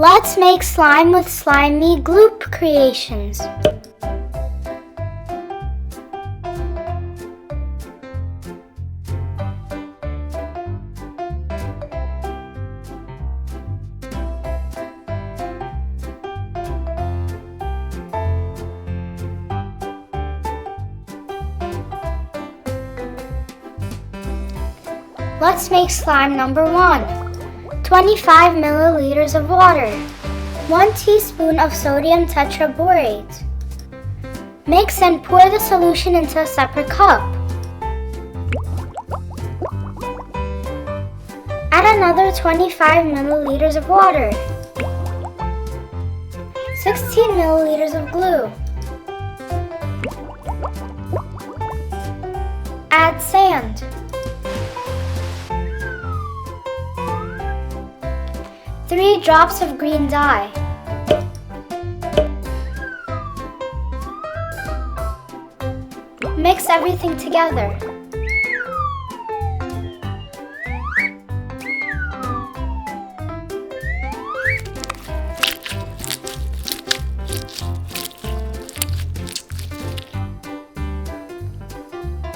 Let's make slime with SlimyGloop creations. Let's make slime number 1. 25 milliliters of water, 1 teaspoon of sodium tetraborate. Mix and pour the solution into a separate cup. Add another 25 milliliters of water, 16 milliliters of glue. Add sand. 3 drops of green dye. Mix everything together.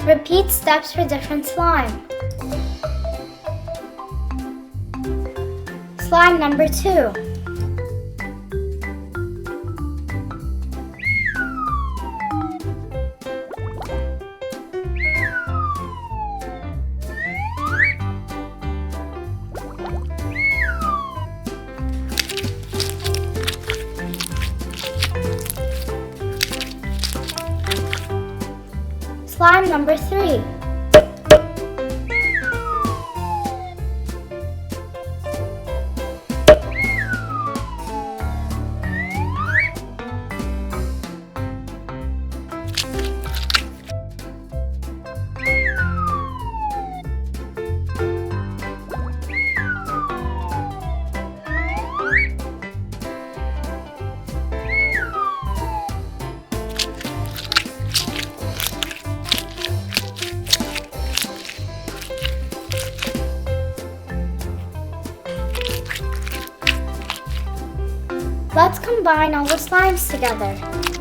Repeat steps for different slime. Slime number 2. Slime number 3. Let's combine all the slimes together.